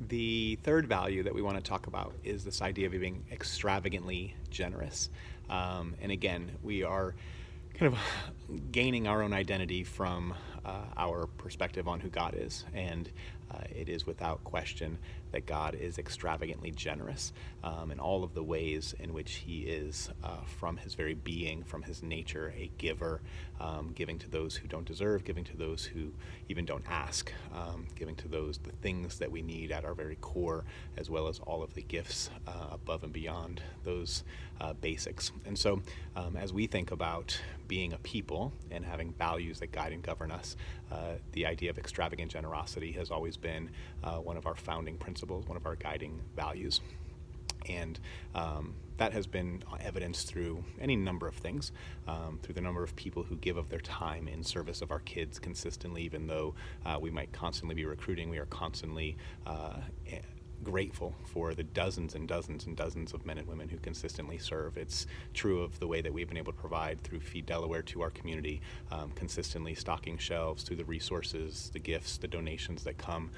The third value that we want to talk about is this idea of being extravagantly generous. And again, we are kind of gaining our own identity from our perspective on who God is. And it is without question that God is extravagantly generous in all of the ways in which he is, from his very being, from his nature, a giver, giving to those who don't deserve, giving to those who even don't ask, giving to those the things that we need at our very core, as well as all of the gifts above and beyond those basics. And so as we think about being a people and having values that guide and govern us, the idea of extravagant generosity has always been one of our founding principles, one of our guiding values. And that has been evidenced through any number of things, through the number of people who give of their time in service of our kids consistently, even though we might constantly be recruiting. We are constantly grateful for the dozens and dozens and dozens of men and women who consistently serve. It's true of the way that we've been able to provide through Feed Delaware to our community, consistently stocking shelves through the resources, the gifts, the donations that come.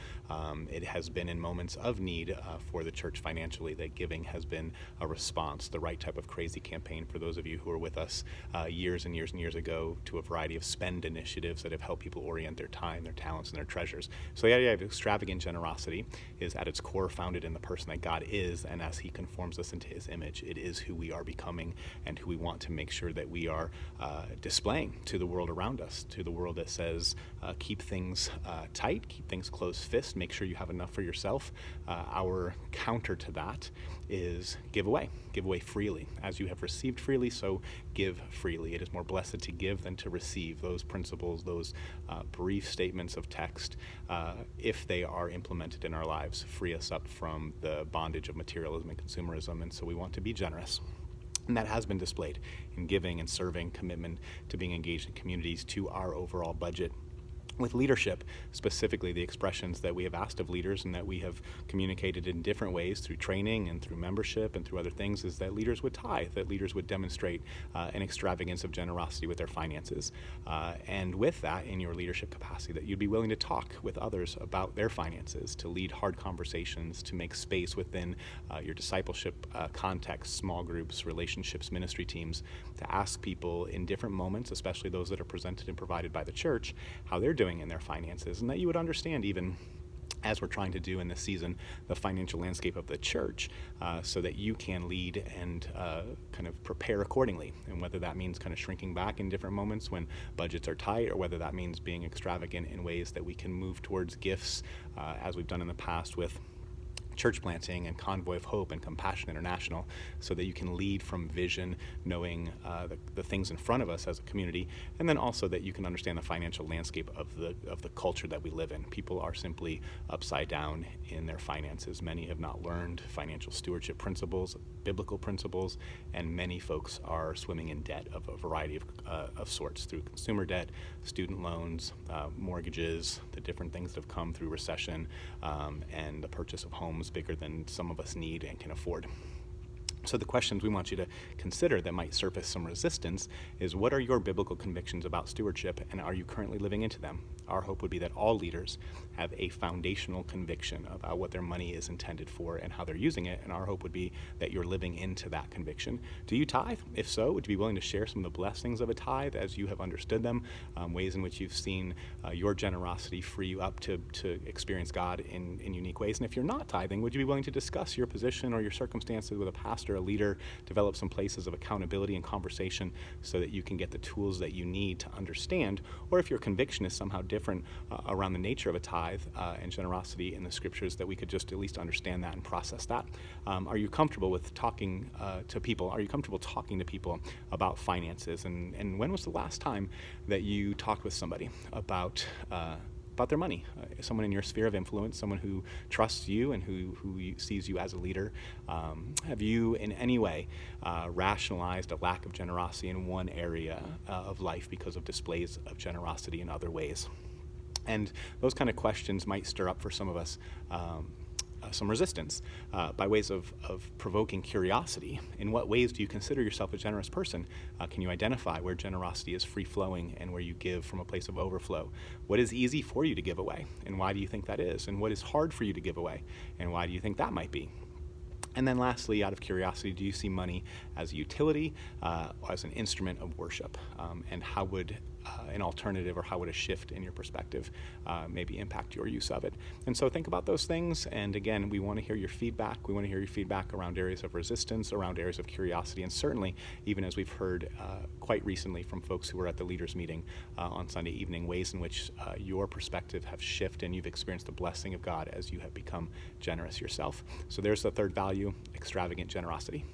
It has been in moments of need for the church financially that giving has been a response, the right type of crazy campaign for those of you who were with us years and years and years ago, to a variety of spend initiatives that have helped people orient their time, their talents, and their treasures. So the idea of extravagant generosity is at its core founded in the person that God is, and as he conforms us into his image, it is who we are becoming and who we want to make sure that we are displaying to the world around us, to the world that says keep things tight, keep things closed fist, make sure you have enough for yourself. Our counter to that is give away freely. As you have received freely, so give freely. It is more blessed to give than to receive. Those principles, those brief statements of text, if they are implemented in our lives, free us up from the bondage of materialism and consumerism. And so we want to be generous. And that has been displayed in giving and serving, commitment to being engaged in communities, to our overall budget. With leadership, specifically the expressions that we have asked of leaders and that we have communicated in different ways through training and through membership and through other things, is that leaders would tithe, that leaders would demonstrate an extravagance of generosity with their finances. And with that, in your leadership capacity, that you'd be willing to talk with others about their finances, to lead hard conversations, to make space within your discipleship context, small groups, relationships, ministry teams, to ask people in different moments, especially those that are presented and provided by the church, how they're doing in their finances, and that you would understand, even as we're trying to do in this season, the financial landscape of the church, so that you can lead and kind of prepare accordingly. And whether that means kind of shrinking back in different moments when budgets are tight, or whether that means being extravagant in ways that we can move towards gifts, as we've done in the past with church planting and Convoy of Hope and Compassion International, so that you can lead from vision, knowing the things in front of us as a community, and then also that you can understand the financial landscape of the culture that we live in. People are simply upside down in their finances. Many have not learned financial stewardship principles, biblical principles, and many folks are swimming in debt of a variety of sorts, through consumer debt, student loans, mortgages, the different things that have come through recession, and the purchase of homes bigger than some of us need and can afford. So the questions we want you to consider that might surface some resistance is, what are your biblical convictions about stewardship, and are you currently living into them? Our hope would be that all leaders have a foundational conviction about what their money is intended for and how they're using it, and our hope would be that you're living into that conviction. Do you tithe? If so, would you be willing to share some of the blessings of a tithe as you have understood them, ways in which you've seen your generosity free you up to experience God in unique ways? And if you're not tithing, would you be willing to discuss your position or your circumstances with a pastor, a leader, develop some places of accountability and conversation so that you can get the tools that you need to understand? Or if your conviction is somehow different around the nature of a tithe and generosity in the scriptures, that we could just at least understand that and process that. Are you comfortable with talking to people? Are you comfortable talking to people about finances? And when was the last time that you talked with somebody about their money, someone in your sphere of influence, someone who trusts you and who sees you as a leader? Have you in any way rationalized a lack of generosity in one area of life because of displays of generosity in other ways? And those kind of questions might stir up for some of us some resistance by ways of provoking curiosity. In what ways do you consider yourself a generous person? Can you identify where generosity is free-flowing and where you give from a place of overflow? What is easy for you to give away, and why do you think that is? And what is hard for you to give away, and why do you think that might be? And then lastly, out of curiosity, do you see money as a utility, or as an instrument of worship? And how would an alternative, or how would a shift in your perspective maybe impact your use of it? And so think about those things. And again, we want to hear your feedback. We want to hear your feedback around areas of resistance, around areas of curiosity, and certainly, even as we've heard quite recently from folks who were at the leaders meeting on Sunday evening, ways in which your perspective have shifted and you've experienced the blessing of God as you have become generous yourself. So there's the third value, extravagant generosity.